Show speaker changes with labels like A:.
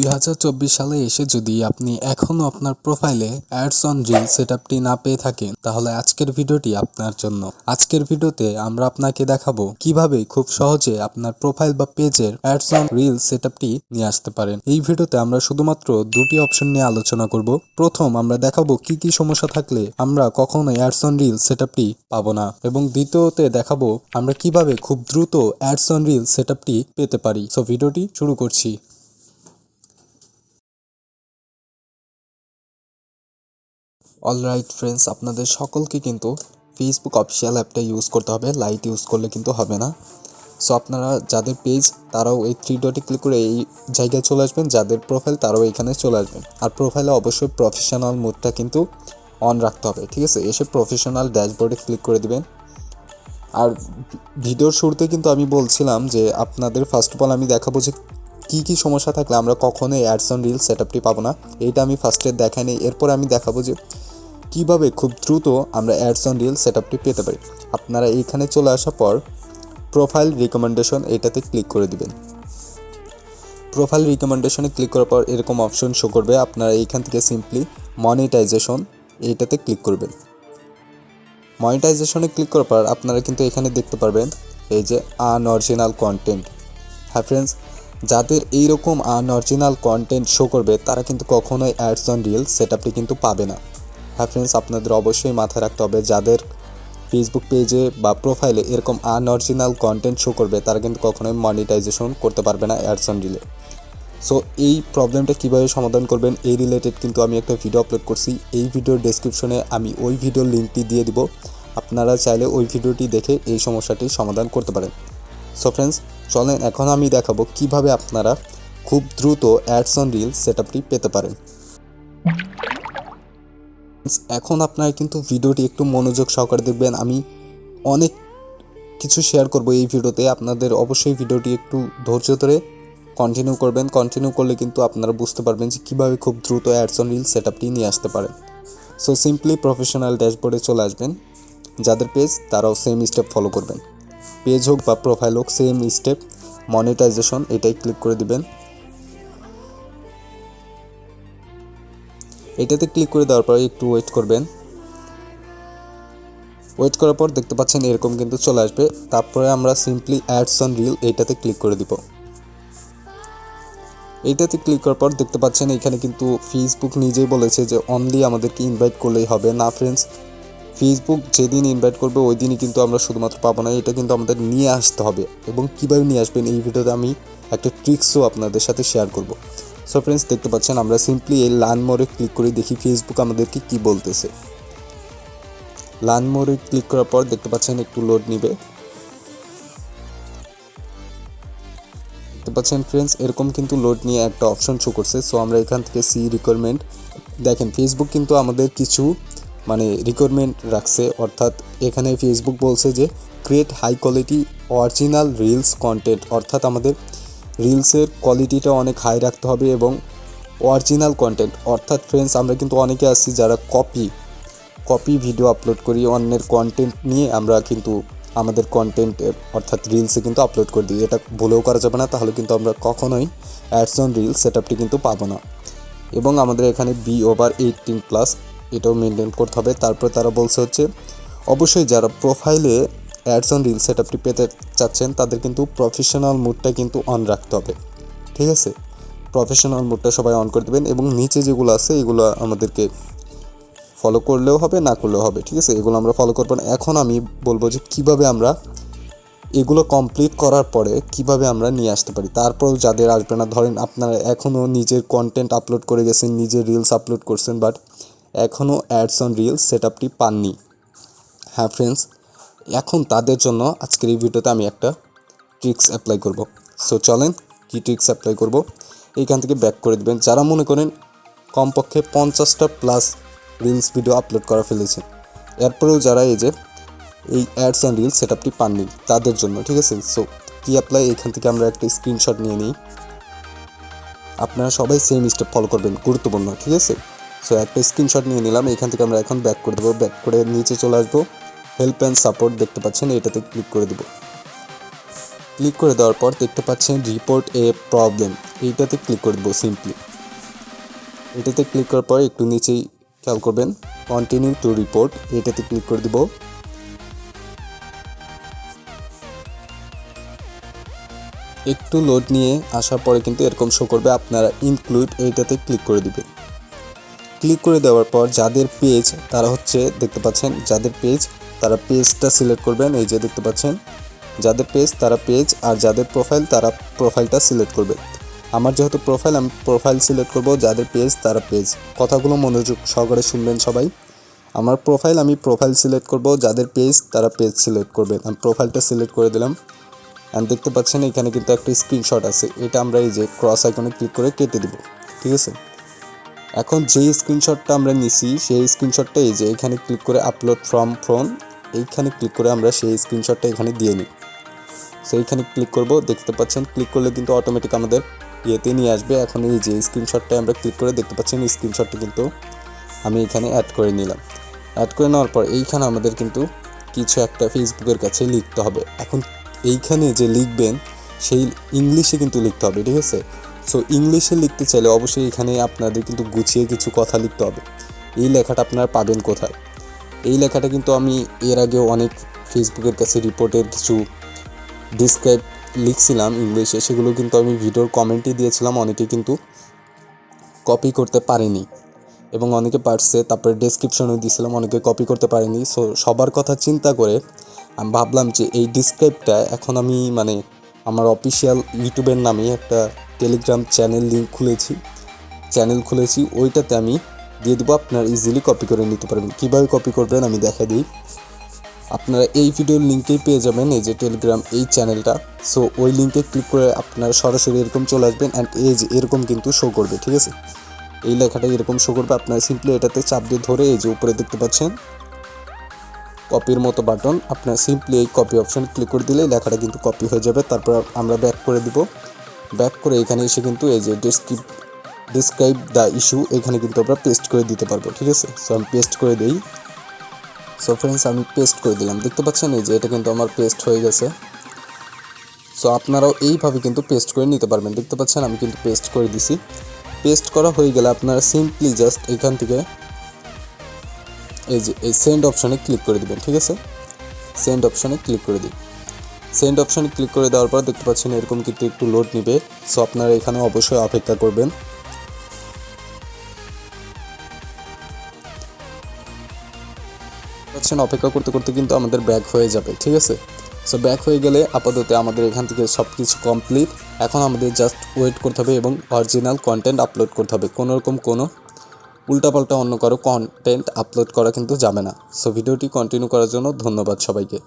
A: 2024 সালে এসে যদি আপনি এখনো আপনার প্রোফাইলে অ্যাডস অন রিল সেটআপটি না পেয়ে থাকেন, তাহলে আজকের ভিডিওটি আপনার জন্য। আজকের ভিডিওতে আমরা আপনাকে দেখাবো কিভাবে খুব সহজে আপনার প্রোফাইল বা পেজের অ্যাডস অন রিল সেটআপটি নিয়ে আসতে পারেন। এই ভিডিওতে আমরা শুধুমাত্র দুটি অপশন নিয়ে আলোচনা করব। প্রথম, আমরা দেখাবো কি কি সমস্যা থাকলে আমরা কখনো অ্যাডস অন রিল সেটআপটি পাবো না, এবং দ্বিতীয়তে দেখাবো আমরা কিভাবে খুব দ্রুত অ্যাডস অন রিল সেটআপটি পেতে পারি। সো ভিডিওটি শুরু করছি। অলরাইট ফ্রেন্ডস, আপনাদের সকলকে কিন্তু ফেসবুক অফিসিয়াল অ্যাপটা ইউজ করতে হবে, লাইট ইউজ করলে কিন্তু হবে না। সো আপনারা যাদের পেজ তারাও এই 3 ডটে ক্লিক করে এই জায়গায় চলে আসবেন, যাদের প্রোফাইল তারাও এখানে চলে আসবেন। আর প্রোফাইলে অবশ্যই প্রফেশনাল মোডটা কিন্তু অন রাখতে হবে, ঠিক আছে। এসে প্রফেশনাল ড্যাশবোর্ডে ক্লিক করে দিবেন। আর ভিডিওর শুরুতে কিন্তু আমি বলছিলাম যে আপনাদের ফার্স্ট অফ অল আমি দেখাবো যে কী কী সমস্যা থাকলে আমরা কখনোই অ্যাডস অন রিল সেটআপটি পাবো না। এইটা আমি ফার্স্টে দেখাই নিই। এরপর আমি দেখাবো যে কিভাবে খুব দ্রুত আমরা অ্যাডস অন রিল সেটআপটি পেতে পারি। আপনারা এইখানে চলে আসার পর প্রোফাইল রিকমেন্ডেশন এইটাতে ক্লিক করে দিবেন। প্রোফাইল রিকমেন্ডেশনে ক্লিক করার পর এরকম অপশন শো করবে। আপনারা এইখান থেকে সিম্পলি মনিটাইজেশন এইটাতে ক্লিক করবেন। মনিটাইজেশনে ক্লিক করার পর আপনারা কিন্তু এখানে দেখতে পারবেন এই যে আনঅরিজিনাল কন্টেন্ট। হ্যাঁ ফ্রেন্ডস, যাদের এইরকম আনঅরিজিনাল কন্টেন্ট শো করবে তারা কিন্তু কখনোই অ্যাডস অন রিল সেটআপটি কিন্তু পাবে না। হ্যাঁ ফ্রেন্ডস, আপনাদের অবশ্যই মাথায় রাখতে হবে যাদের ফেসবুক পেজে বা প্রোফাইলে এরকম আনঅরিজিনাল কন্টেন্ট শো করবে তারা কিন্তু কখনোই মনিটাইজেশন করতে পারবে না অ্যাডস অন রিলে। সো এই প্রবলেমটা কীভাবে সমাধান করবেন এই রিলেটেড কিন্তু আমি একটা ভিডিও আপলোড করছি। এই ভিডিওর ডেসক্রিপশনে আমি ওই ভিডিওর লিঙ্কটি দিয়ে দিব। আপনারা চাইলে ওই ভিডিওটি দেখে এই সমস্যাটির সমাধান করতে পারেন। সো ফ্রেন্ডস, চলেন এখন আমি দেখাবো কিভাবে আপনারা খুব দ্রুত অ্যাডস অন রিল সেটআপটি পেতে পারেন। এখন আপনারা কিন্তু ভিডিওটি একটু মনোযোগ সহকারে দেখবেন। আমি অনেক কিছু শেয়ার করব এই ভিডিওতে। আপনাদের অবশ্যই ভিডিওটি একটু ধৈর্য ধরে কন্টিনিউ করবেন। কন্টিনিউ করলে কিন্তু আপনারা বুঝতে পারবেন যে কীভাবে খুব দ্রুত অ্যাডস অন রিল সেটআপটি নিয়ে আসতে পারেন। সো সিম্পলি প্রফেশনাল ড্যাশবোর্ডে চলে আসবেন। যাদের পেজ তারাও সেম স্টেপ ফলো করবেন। পেজ হোক বা প্রোফাইল হোক সেম স্টেপ, মনিটাইজেশন এটাই ক্লিক করে দিবেন। এটাতে ক্লিক করে দেওয়ার পর একটু ওয়েট করবেন। ওয়েট করার পর দেখতে পাচ্ছেন এরকম কিন্তু চলে আসবে। তারপরে আমরা সিম্পলি অ্যাডস অন রিল এইটাতে ক্লিক করে দিব। এইটাতে ক্লিক করার পর দেখতে পাচ্ছেন এখানে কিন্তু ফেসবুক নিজেই বলেছে যে অনলি আমাদেরকে ইনভাইট করলেই হবে না। ফ্রেন্ডস, ফেসবুক যেদিন ইনভাইট করবে ওই দিনই কিন্তু আমরা শুধুমাত্র পাবো না, এটা কিন্তু আমাদের নিয়ে আসতে হবে। এবং কীভাবে নিয়ে আসবেন এই ভিডিওতে আমি একটা ট্রিক্সও আপনাদের সাথে শেয়ার করব। সো ফ্রেন্ডস, দেখতে পাচ্ছেন আমরা সিম্পলি এই লার্ন মোরে ক্লিক করে দেখি ফেসবুক আমাদেরকে কি বলতেছে। লার্ন মোরে ক্লিক করার পর দেখতে পাচ্ছেন একটু লোড নিবে। দেখতে পাচ্ছেন ফ্রেন্ডস এরকম কিন্তু লোড নিয়ে একটা অপশন শো করছে। সো আমরা এখান থেকে সি রিকোয়ারমেন্ট, দেখেন ফেসবুক কিন্তু আমাদের কিছু রিকোয়ারমেন্ট রাখছে। অর্থাৎ এখানে ফেসবুক বলছে যে create high quality original reels content, অর্থাৎ আমাদের রিলসের কোয়ালিটিটা অনেক হাই রাখতে হবে এবং অরিজিনাল কন্টেন্ট। অর্থাৎ ফ্রেন্ডস, আমরা কিন্তু অনেকে আছি যারা কপি ভিডিও আপলোড করি, অন্যের কন্টেন্ট নিয়ে আমরা কিন্তু আমাদের কন্টেন্ট অর্থাৎ রিলসে কিন্তু আপলোড করে দিই। এটা ভুলেও করা যাবে না, তাহলে কিন্তু আমরা কখনোই অ্যাডস অন রিল সেটআপটি কিন্তু পাবো না। এবং আমাদের এখানে B/18+ এটাও মেনটেন করতে হবে। তারপর তারা বলছে হচ্ছে অবশ্যই যারা প্রোফাইলে অ্যাডস অন রিল সেটআপটি পেতে চাচ্ছেন তাদের কিন্তু প্রফেশনাল মোডটা কিন্তু অন রাখতে হবে, ঠিক আছে। প্রফেশনাল মোডটা সবাই অন করে দেবেন এবং নিচে যেগুলো আছে এগুলো আমাদেরকে ফলো করলেও হবে, না করলেও হবে, ঠিক আছে। এগুলো আমরা ফলো করবো না। এখন আমি বলবো যে কিভাবে আমরা এগুলো কমপ্লিট করার পরে কিভাবে আমরা নিয়ে আসতে পারি। তারপরেও যাদের আসবে না, ধরেন আপনারা এখনও নিজের কন্টেন্ট আপলোড করে গেছেন, নিজের রিলস আপলোড করছেন, বাট এখনও অ্যাডস অন রিল সেটআপটি পাননি। হ্যাঁ ফ্রেন্ডস, এখন তাদের জন্য আজকের এই ভিডিওতে আমি একটা ট্রিক্স অ্যাপ্লাই করব। সো চলেন কি ট্রিক্স অ্যাপ্লাই করব। এইখান থেকে ব্যাক করে দেবেন। যারা মনে করেন কমপক্ষে 50টা প্লাস রিলস ভিডিও আপলোড করা ফেলেছেন, এরপরেও যারা এই যে এই অ্যাডস অন রিল সেটআপটি পাননি তাদের জন্য, ঠিক আছে। সো কি অ্যাপ্লাই, এখান থেকে আমরা একটা স্ক্রিনশট নিয়ে নিই। আপনারা সবাই সেম স্টেপ ফলো করবেন, গুরুত্বপূর্ণ, ঠিক আছে। সো একটা স্ক্রিনশট নিয়ে নিলাম। এখান থেকে আমরা এখন ব্যাক করে দেবো। ব্যাক করে নিচে চলে আসবো, হেল্প অ্যান্ড সাপোর্ট দেখতে পাচ্ছেন, এটাতে ক্লিক করে দেবো। ক্লিক করে দেওয়ার পর দেখতে পাচ্ছেন রিপোর্ট এ প্রবলেম। এইটাতে ক্লিক করে দেবো সিম্পলি। এটাতে ক্লিক করার পর একটু নিচেই খেয়াল করবেন কন্টিনিউ টু রিপোর্ট, এটাতে ক্লিক করে দিব। একটু লোড নিয়ে আসার পরে কিন্তু এরকম শো করবে, আপনারা ইনক্লুড এইটাতে ক্লিক করে দিবেন। ক্লিক করে দেওয়ার পর যাদের পেজ তারা হচ্ছে দেখতে পাচ্ছেন, যাদের পেজ তারা পেজটা সিলেক্ট করবেন। এই যে দেখতে পাচ্ছেন যাদের পেজ তারা পেজ, আর যাদের প্রোফাইল তারা প্রোফাইলটা সিলেক্ট করবে। আমার যেহেতু প্রোফাইল, আমি প্রোফাইল সিলেক্ট করব, যাদের পেজ তারা পেজ। কথাগুলো মনোযোগ সহকারে শুনবেন সবাই। আমার প্রোফাইল, আমি প্রোফাইল সিলেক্ট করব, যাদের পেজ তারা পেজ সিলেক্ট করবেন। আমি প্রোফাইলটা সিলেক্ট করে দিলাম। অ্যান্ড দেখতে পাচ্ছেন এখানে কিন্তু একটা স্ক্রিনশট আছে, এটা আমরা এই যে ক্রস আইকনে ক্লিক করে কেটে দিব, ঠিক আছে। এখন যেই স্ক্রিনশটটা আমরা নিছি সেই স্ক্রিনশটটা এই যে এখানে ক্লিক করে আপলোড ফ্রম ফোন, এইখানে ক্লিক করে আমরা সেই স্ক্রিনশটটা এখানে দিয়ে নিই। সো এইখানে ক্লিক করব, দেখতে পাচ্ছেন ক্লিক করলে কিন্তু অটোমেটিক আমাদের ইয়েতে নিয়ে আসবে। এখন এই যে স্ক্রিনশটটা আমরা ক্লিক করে দেখতে পাচ্ছেন স্ক্রিনশটটা কিন্তু আমি এখানে অ্যাড করে নিলাম। অ্যাড করে নেওয়ার পর এইখানে আমাদের কিন্তু কিছু একটা ফেসবুকের কাছে লিখতে হবে। এখন এইখানে যে লিখবেন সেই ইংলিশে কিন্তু লিখতে হবে, ঠিক আছে। সো ইংলিশে লিখতে চাইলে অবশ্যই এখানে আপনাদের কিন্তু গুছিয়ে কিছু কথা লিখতে হবে। এই লেখাটা আপনারা পাবেন কোথায়? এই লেখাটা কিন্তু আমি এর আগেও অনেক ফেসবুকের কাছে রিপোর্টের কিছু ডিসক্রাইব লিখছিলাম ইংলিশে, সেগুলো কিন্তু আমি ভিডিওর কমেন্টে দিয়েছিলাম, অনেকে কিন্তু কপি করতে পারেনি এবং অনেকে পারছে। তারপরে ডেসক্রিপশনেও দিয়েছিলাম, অনেকে কপি করতে পারেনি। সো সবার কথা চিন্তা করে আমি ভাবলাম যে এই ডিসক্রাইবটা এখন আমি মানে আমার অফিসিয়াল ইউটিউবের নামে একটা টেলিগ্রাম চ্যানেল খুলেছি, ওইটাতে আমি দিয়ে দেবো। আপনারা ইজিলি কপি করে নিতে পারবেন। কীভাবে কপি করবেন আমি দেখা দিই। আপনারা এই ভিডিওর লিঙ্কেই পেয়ে যাবেন এই যে টেলিগ্রাম এই চ্যানেলটা। সো ওই লিঙ্কে ক্লিক করে আপনারা সরাসরি এরকম চলে আসবেন অ্যান্ড এই যে এরকম কিন্তু শো করবে, ঠিক আছে। এই লেখাটা এরকম শো করবে, আপনারা সিম্পলি এটাতে চাপ দিয়ে ধরে এই যে উপরে দেখতে পাচ্ছেন কপির মতো বাটন, আপনারা সিম্পলি এই কপি অপশন ক্লিক করে দিলে লেখাটা কিন্তু কপি হয়ে যাবে। তারপর আমরা ব্যাক করে দিব। ব্যাক করে এখানে এসে কিন্তু এই যে ডিসক্রাইব দ্য ইস্যু এখানে কিন্তু আমরা পেস্ট করে দিতে পারবো, ঠিক আছে। সো আমি পেস্ট করে দিই। সো ফ্রেন্ডস আমি পেস্ট করে দিলাম, দেখতে পাচ্ছেন এই যে এটা কিন্তু আমার পেস্ট হয়ে গেছে। সো আপনারাও এইভাবে কিন্তু পেস্ট করে নিতে পারবেন। দেখতে পাচ্ছেন আমি কিন্তু পেস্ট করে দিছি। পেস্ট করা হয়ে গেলে আপনারা সিম্পলি জাস্ট এখান থেকে এই যে এই সেন্ড অপশানে ক্লিক করে দেবেন, ঠিক আছে। সেন্ড অপশানে ক্লিক করে দিই। সেন্ড অপশানে ক্লিক করে দেওয়ার পর দেখতে পাচ্ছেন এরকম কিন্তু একটু লোড নেবে। সো আপনারা এখানে অবশ্যই অপেক্ষা করবেন। অপেক্ষা করতে করতে কিন্তু আমাদের ব্যাক হয়ে যাবে, ঠিক আছে। সো ব্যাক হয়ে গেলে আপাতত আমাদের এখান থেকে সব কিছু কমপ্লিট। এখন আমাদের জাস্ট ওয়েট করতে হবে এবং অরিজিনাল কন্টেন্ট আপলোড করতে হবে। কোনো উল্টাপাল্টা অন্য কারো কন্টেন্ট আপলোড করা কিন্তু যাবে না। সো ভিডিওটি কন্টিনিউ করার জন্য ধন্যবাদ সবাইকে।